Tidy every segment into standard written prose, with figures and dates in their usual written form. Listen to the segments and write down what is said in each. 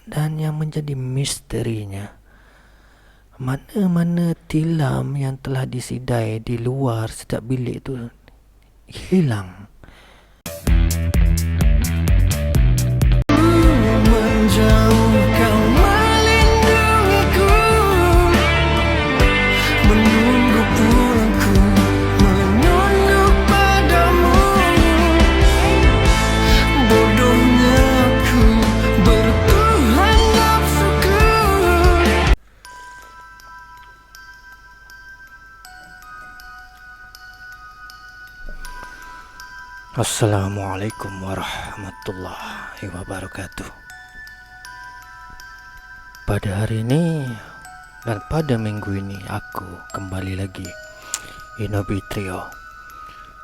Dan yang menjadi misterinya, mana-mana tilam yang telah disidai di luar setiap bilik itu hilang. Menjauh kau melindungiku, menunggu pulangku, menunduk padamu. Bodohnya aku, bertuhan nafsuku. Assalamualaikum warahmatullahi wabarakatuh. Pada hari ini dan pada minggu ini aku kembali lagi Inobi Trio.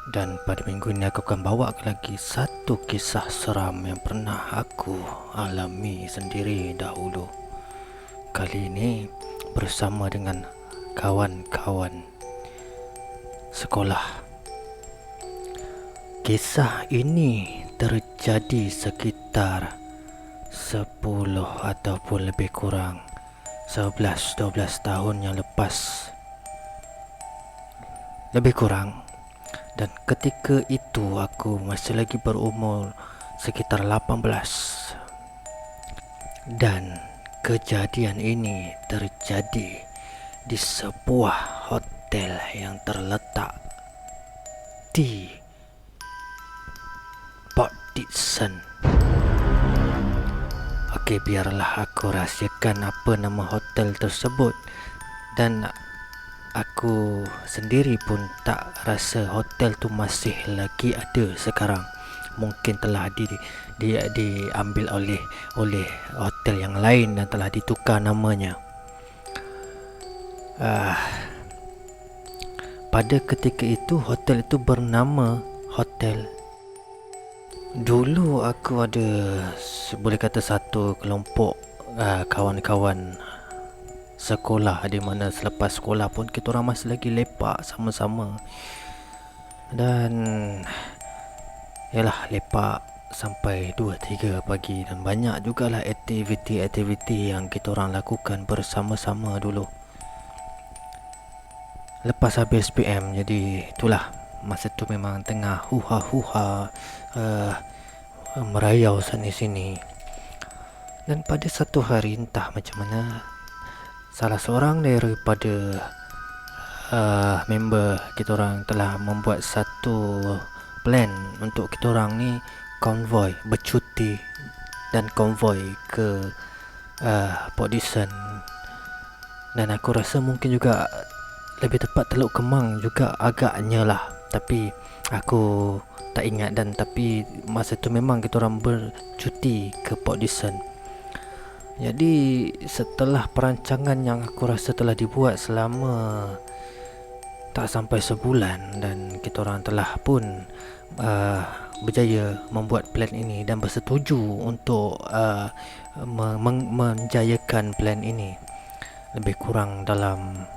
Dan pada minggu ini aku akan bawa lagi satu kisah seram yang pernah aku alami sendiri dahulu. Kali ini bersama dengan kawan-kawan sekolah. Kisah ini terjadi sekitar 10 ataupun lebih kurang 11-12 tahun yang lepas, lebih kurang. Dan ketika itu aku masih lagi berumur sekitar 18. Dan kejadian ini terjadi di sebuah hotel yang terletak di Port Dickson. Okey, biarlah aku rahsiakan apa nama hotel tersebut. Dan aku sendiri pun tak rasa hotel tu masih lagi ada sekarang. Mungkin telah diambil oleh hotel yang lain dan telah ditukar namanya. Pada ketika itu hotel itu bernama Hotel. Dulu aku ada, boleh kata, satu kelompok kawan-kawan sekolah, di mana selepas sekolah pun kita orang masih lagi lepak sama-sama. Dan yalah, lepak sampai 2-3 pagi. Dan banyak jugalah aktiviti-aktiviti yang kita orang lakukan bersama-sama dulu. Lepas habis PM, jadi itulah, masa tu memang tengah huha-huha, merayau sana sini. Dan pada satu hari, entah macam mana, salah seorang daripada member kita orang telah membuat satu plan untuk kita orang ni konvoi, bercuti dan konvoi ke Port Dickson. Dan aku rasa mungkin juga lebih tepat Teluk Kemang juga agaknya lah, tapi aku tak ingat. Dan tapi masa tu memang kita orang bercuti ke Port Dickson. Jadi setelah perancangan yang aku rasa telah dibuat selama tak sampai sebulan, dan kita orang telah pun berjaya membuat plan ini dan bersetuju untuk menjayakan plan ini. Lebih kurang dalam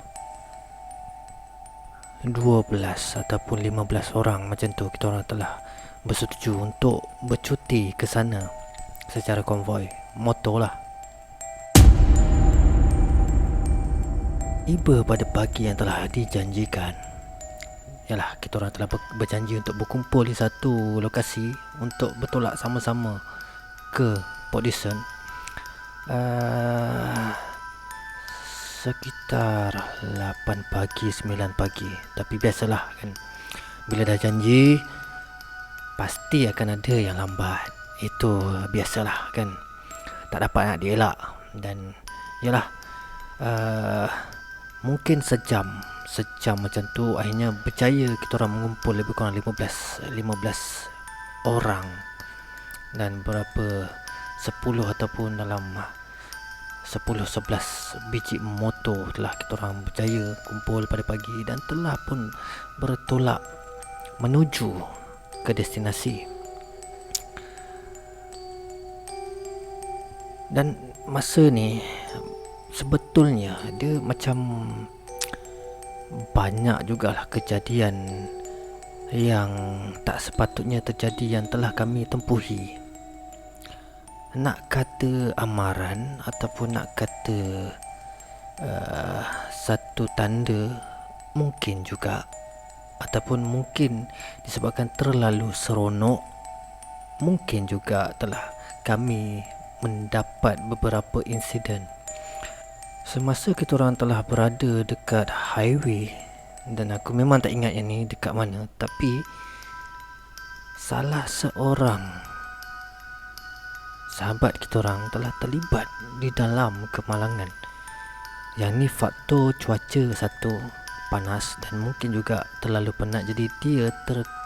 12 ataupun 15 orang macam tu, kita orang telah bersetuju untuk bercuti ke sana secara konvoi motor lah. Iba pada pagi yang telah dijanjikan, yalah, kita orang telah berjanji untuk berkumpul di satu lokasi untuk bertolak sama-sama ke Port Dickson. Sekitar 8 pagi, 9 pagi. Tapi biasalah kan, bila dah janji pasti akan ada yang lambat. Itu biasalah kan, tak dapat nak dielak. Dan yalah, mungkin sejam macam tu, akhirnya berjaya kita orang mengumpul lebih kurang 15 orang. Dan berapa 10 ataupun dalam 10-11 biji motor telah kita orang berjaya kumpul pada pagi dan telah pun bertolak menuju ke destinasi. Dan masa ni sebetulnya dia macam banyak jugalah kejadian yang tak sepatutnya terjadi yang telah kami tempuhi. nak kata amaran ataupun nak kata satu tanda, mungkin juga, ataupun mungkin disebabkan terlalu seronok, mungkin juga telah kami mendapat beberapa insiden semasa kita orang telah berada dekat highway. Dan aku memang tak ingat yang ni dekat mana, tapi salah seorang sahabat kita orang telah terlibat di dalam kemalangan. Yang ni faktor cuaca satu, panas, dan mungkin juga terlalu penat, jadi dia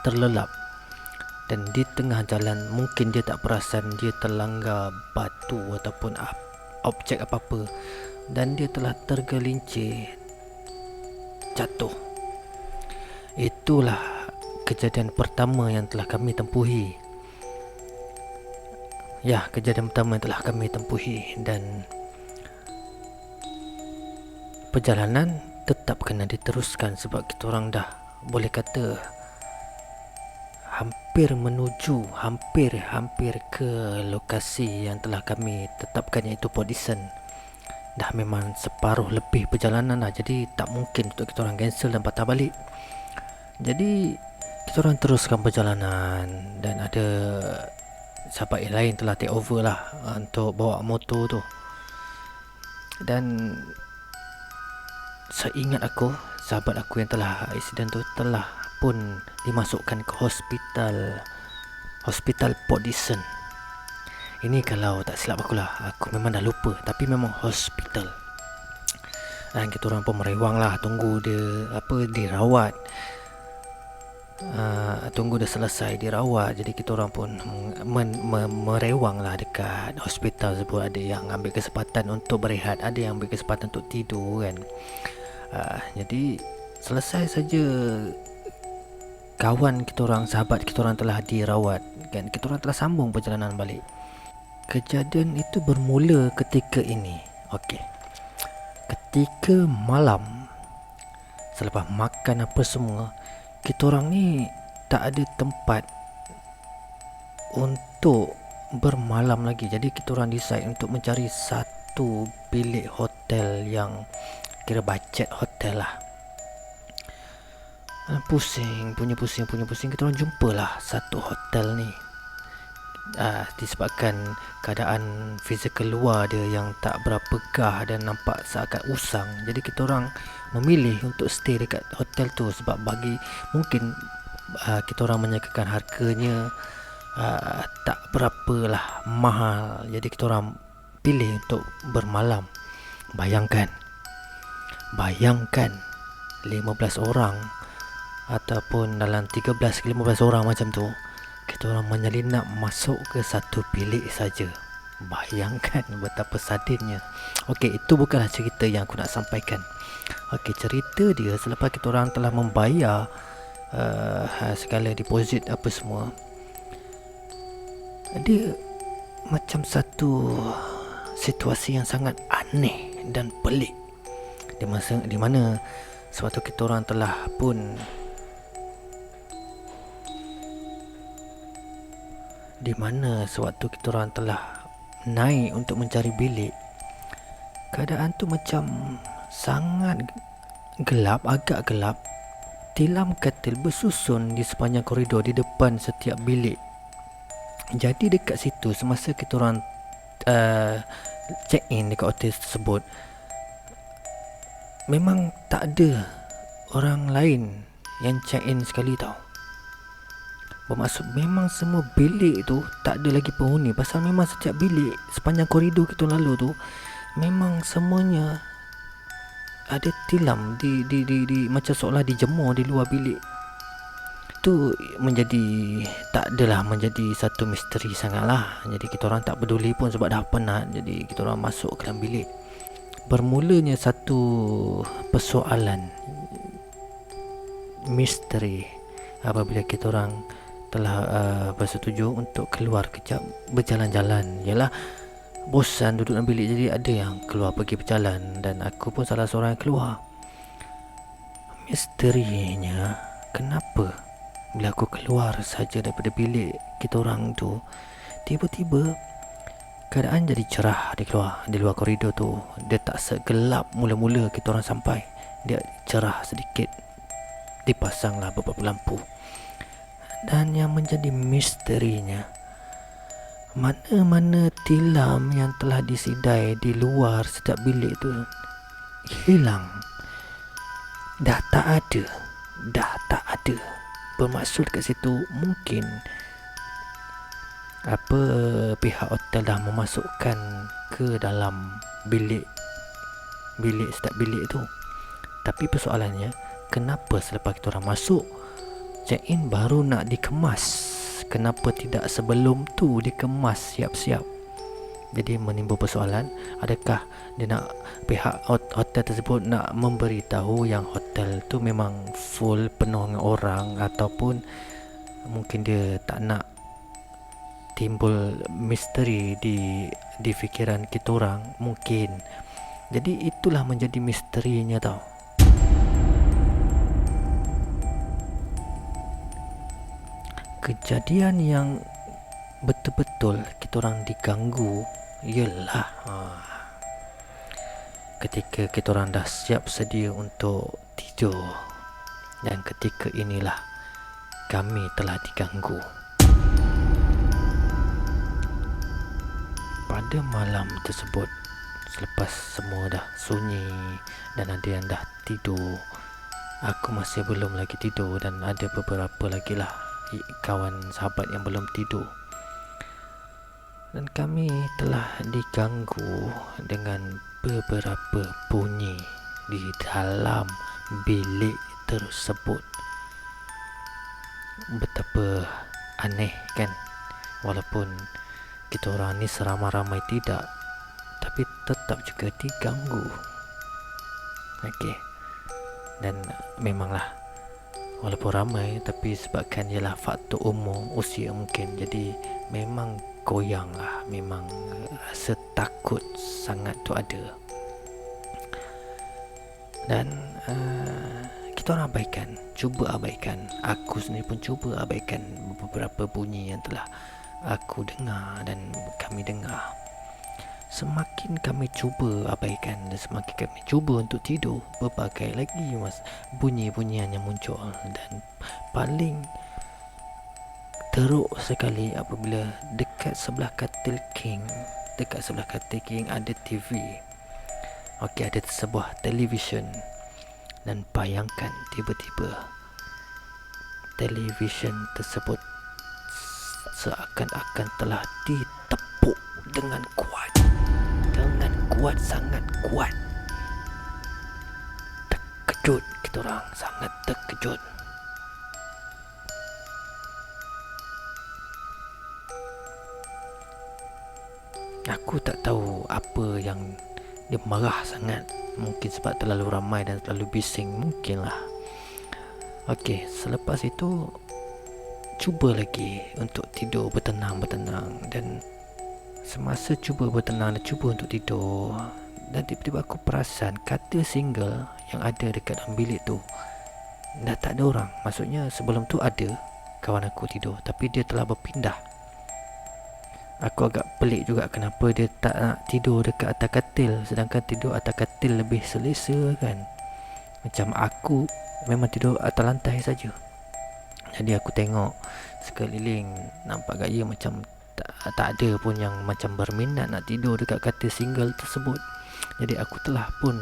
terlelap. Dan di tengah jalan mungkin dia tak perasan dia terlanggar batu ataupun objek apa-apa, dan dia telah tergelincir jatuh. Itulah kejadian pertama yang telah kami tempuhi. Ya, kejadian pertama yang telah kami tempuhi. Dan perjalanan tetap kena diteruskan sebab kita orang dah boleh kata hampir ke lokasi yang telah kami tetapkan, iaitu Port Dickson. Dah memang separuh lebih perjalanan dah, jadi tak mungkin untuk kita orang cancel dan patah balik. Jadi kita orang teruskan perjalanan, dan ada sahabat yang lain telah take over lah untuk bawa motor tu. Dan seingat aku, sahabat aku yang telah accident tu telah pun dimasukkan ke hospital Port Dickson. Ini kalau tak silap aku lah, aku memang dah lupa, tapi memang hospital. Dan kita orang pun merewang lah, tunggu dia dirawat. Tunggu dia selesai dirawat. Jadi kita orang pun merewang lah dekat hospital tersebut. Ada yang ambil kesempatan untuk berehat, ada yang ambil kesempatan untuk tidur kan. Jadi selesai saja kawan kita orang, sahabat kita orang telah dirawat kan, kita orang telah sambung perjalanan balik. Kejadian itu bermula ketika ini. Okey. Ketika malam, selepas makan apa semua, kita orang ni tak ada tempat untuk bermalam lagi. Jadi kita orang decide untuk mencari satu bilik hotel yang kira budget hotel lah. Pusing, kita orang jumpalah satu hotel ni. Disebabkan keadaan fizikal luar dia yang tak berapa gah dan nampak seakan usang, jadi kita orang memilih untuk stay dekat hotel tu sebab bagi mungkin kita orang menyangkakan harganya tak berapalah mahal, jadi kita orang pilih untuk bermalam. Bayangkan 15 orang ataupun dalam 13-15 orang macam tu, kita orang menyelinap masuk ke satu bilik saja. Bayangkan betapa sadinnya. Okey, itu bukanlah cerita yang aku nak sampaikan. Okey, cerita dia selepas kita orang telah membayar segala deposit apa semua, dia macam satu situasi yang sangat aneh dan pelik. Di mana sewaktu kita orang telah pun naik untuk mencari bilik, keadaan tu macam sangat gelap, agak gelap. Tilam katil bersusun di sepanjang koridor di depan setiap bilik. Jadi dekat situ semasa kita orang check in dekat hotel tersebut, memang tak ada orang lain yang check in sekali tau. Bermaksud memang semua bilik tu tak ada lagi penghuni. Pasal memang setiap bilik sepanjang koridor kita lalu tu memang semuanya ada tilam di macam seolah dijemur di luar bilik. Itu tak adalah menjadi satu misteri sangatlah. Jadi kita orang tak peduli pun sebab dah penat. Jadi kita orang masuk ke dalam bilik. Bermulanya satu persoalan misteri apabila kita orang telah bersetuju untuk keluar kejap berjalan-jalan. Yalah, bosan duduk dalam bilik, jadi ada yang keluar pergi berjalan, dan aku pun salah seorang yang keluar. Misterinya, kenapa bila aku keluar saja daripada bilik kita orang tu, tiba-tiba keadaan jadi cerah di luar koridor tu. Dia tak segelap mula-mula kita orang sampai. Dia cerah sedikit. Dipasanglah beberapa lampu. Dan yang menjadi misterinya, mana-mana tilam yang telah disidai di luar setiap bilik tu hilang. Dah tak ada. Bermaksud kat situ mungkin pihak hotel dah memasukkan ke dalam bilik setiap bilik tu. Tapi persoalannya, kenapa selepas kita orang masuk check in baru nak dikemas? Kenapa tidak sebelum tu dikemas siap-siap? Jadi menimbul persoalan, adakah dia nak pihak hotel tersebut nak memberitahu yang hotel tu memang full penuh dengan orang, ataupun mungkin dia tak nak timbul misteri di fikiran kita orang mungkin. Jadi itulah menjadi misterinya tau. Kejadian yang betul-betul kita orang diganggu ialah ketika kita orang dah siap sedia untuk tidur, dan ketika inilah kami telah diganggu. Pada malam tersebut, selepas semua dah sunyi dan ada yang dah tidur, aku masih belum lagi tidur, dan ada beberapa lagi lah kawan sahabat yang belum tidur. Dan kami telah diganggu dengan beberapa bunyi di dalam bilik tersebut. Betapa aneh kan? Walaupun kita orang ni seramai-ramai tidak, tapi tetap juga diganggu. Okey. Dan memanglah, walaupun ramai, tapi sebabkan ialah faktor umur, usia mungkin, jadi memang goyang lah. Memang rasa takut sangat tu ada. Dan kita orang cuba abaikan. Aku sendiri pun cuba abaikan beberapa bunyi yang telah aku dengar dan kami dengar. Semakin kami cuba abaikan dan semakin kami cuba untuk tidur, berbagai lagi bunyi-bunyian yang muncul. Dan paling teruk sekali apabila dekat sebelah katil king ada TV. Okey, ada sebuah televisyen. Dan bayangkan, tiba-tiba televisyen tersebut seakan-akan telah ditepuk dengan kuat, sangat kuat. Terkejut kita orang, sangat terkejut. Aku tak tahu apa yang dia marah sangat. Mungkin sebab terlalu ramai dan terlalu bising, mungkinlah. Okey, selepas itu cuba lagi untuk tidur bertenang. Dan semasa cuba bertenang dan cuba untuk tidur, dan tiba-tiba aku perasan katil single yang ada dekat dalam bilik tu dah tak ada orang. Maksudnya sebelum tu ada kawan aku tidur, tapi dia telah berpindah. Aku agak pelik juga kenapa dia tak nak tidur dekat atas katil, sedangkan tidur atas katil lebih selesa kan. Macam aku memang tidur atas lantai saja. Jadi aku tengok sekeliling, nampak gaya macam tak ada pun yang macam berminat nak tidur dekat katil single tersebut. Jadi aku telah pun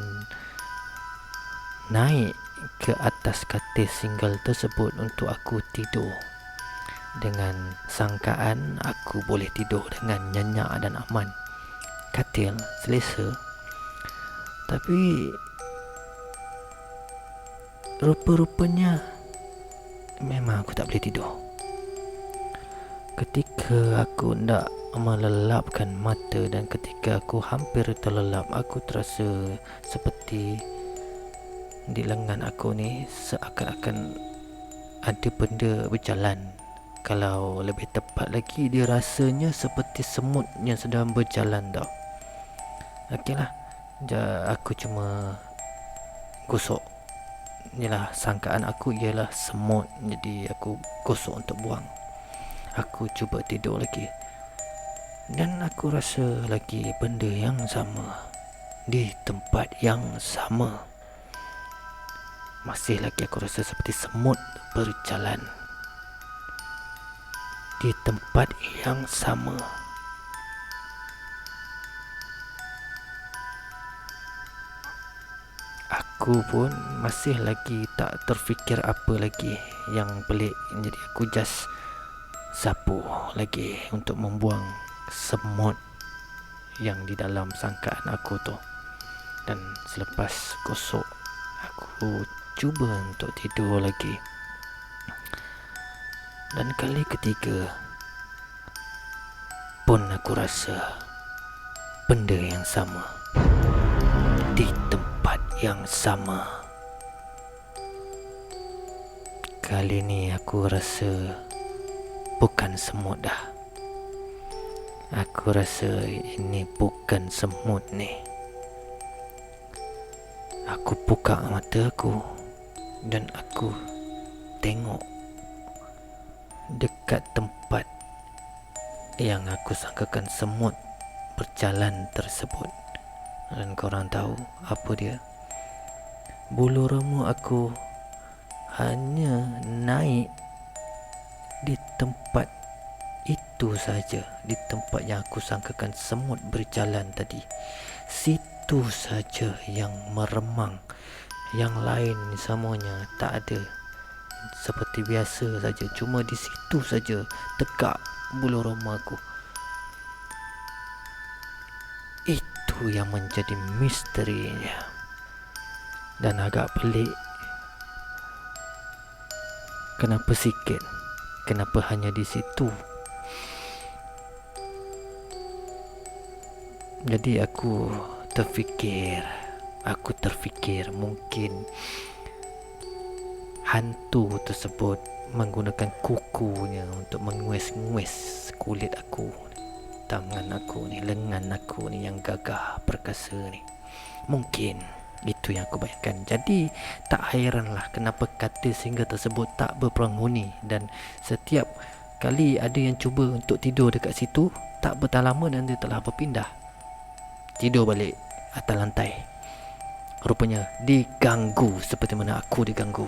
naik ke atas katil single tersebut untuk aku tidur, dengan sangkaan aku boleh tidur dengan nyenyak dan aman. Katil selesa, tapi rupa-rupanya memang aku tak boleh tidur. Ketika aku hendak melelapkan mata dan ketika aku hampir terlelap, aku terasa seperti di lengan aku ni seakan-akan ada benda berjalan. Kalau lebih tepat lagi, dia rasanya seperti semut yang sedang berjalan tau. Okeylah, aku cuma gosok. Yalah, sangkaan aku ialah semut, jadi aku gosok untuk buang. Aku cuba tidur lagi. Dan aku rasa lagi benda yang sama di tempat yang sama. Masih lagi aku rasa seperti semut berjalan di tempat yang sama. Aku pun masih lagi tak terfikir apa lagi yang pelik. Jadi aku just sapu lagi untuk membuang semut yang di dalam sangkaan aku tu. Dan selepas gosok, aku cuba untuk tidur lagi. Dan kali ketiga pun aku rasa benda yang sama di tempat yang sama. Kali ni aku rasa bukan semut dah. Aku rasa ini bukan semut ni. Aku buka mata aku dan aku tengok dekat tempat yang aku sangkakan semut berjalan tersebut. Dan korang tahu apa dia? Bulu roma aku hanya naik di tempat itu saja, di tempat yang aku sangkakan semut berjalan tadi. Situ saja yang meremang. Yang lain semuanya tak ada, seperti biasa saja. Cuma di situ saja tegak bulu roma aku. Itu yang menjadi misterinya. Dan agak pelik, kenapa sikit? Kenapa hanya di situ? Jadi aku terfikir mungkin hantu tersebut menggunakan kukunya untuk menguis-nguis kulit aku, tangan aku ni, lengan aku ni yang gagah perkasa ni. Mungkin itu yang aku bayangkan. Jadi tak hairanlah kenapa katil singa tersebut tak berpenghuni. Dan setiap kali ada yang cuba untuk tidur dekat situ, tak bertahan lama dan dia telah berpindah tidur balik atas lantai. Rupanya diganggu seperti mana aku diganggu.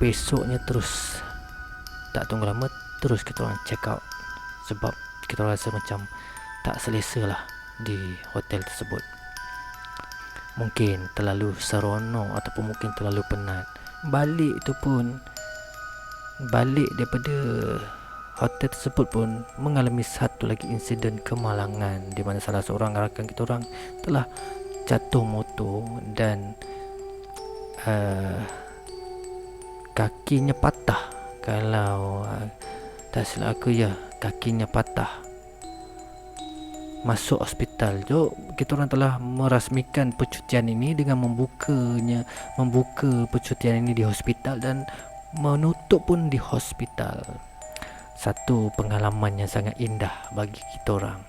Besoknya terus tak tunggu lama, terus kita orang check out. Sebab kita rasa macam tak selesa lah di hotel tersebut. Mungkin terlalu seronok ataupun mungkin terlalu penat. Balik daripada hotel tersebut pun mengalami satu lagi insiden kemalangan, di mana salah seorang rakan kita orang telah jatuh motor dan kakinya patah. Kalau tak silap aku, ya, kakinya patah. Masuk hospital. So, kita orang telah merasmikan percutian ini dengan membuka percutian ini di hospital dan menutup pun di hospital. Satu pengalaman yang sangat indah bagi kita orang.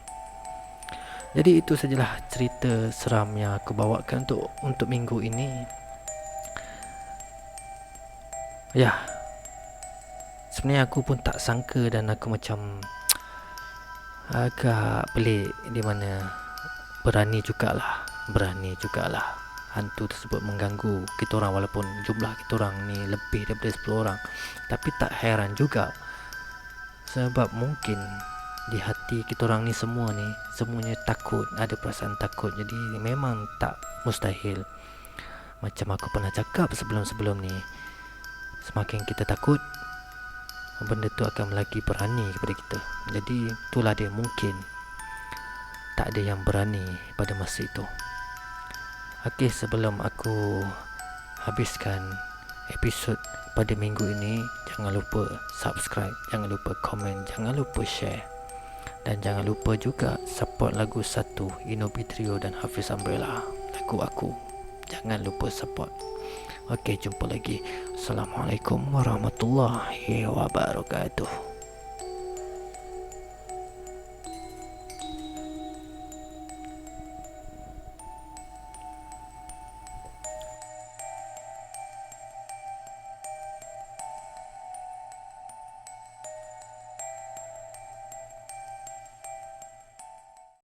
Jadi itu sajalah cerita seram yang aku bawakan untuk minggu ini. Ya, sebenarnya aku pun tak sangka dan aku macam agak pelik, di mana berani jugalah hantu tersebut mengganggu kita orang, walaupun jumlah kita orang ni lebih daripada 10 orang. Tapi tak heran juga, sebab mungkin di hati kita orang ni semuanya takut, ada perasaan takut. Jadi memang tak mustahil. Macam aku pernah cakap sebelum ni, semakin kita takut, benda tu akan lagi berani kepada kita. Jadi itulah dia, mungkin tak ada yang berani pada masa itu. Okey, sebelum aku habiskan episod pada minggu ini, jangan lupa subscribe, jangan lupa komen, jangan lupa share, dan jangan lupa juga support lagu 1 Inobi Trio dan Hafiz Umbrella, lagu aku. Jangan lupa support. Okey, jumpa lagi. Assalamualaikum warahmatullahi wabarakatuh.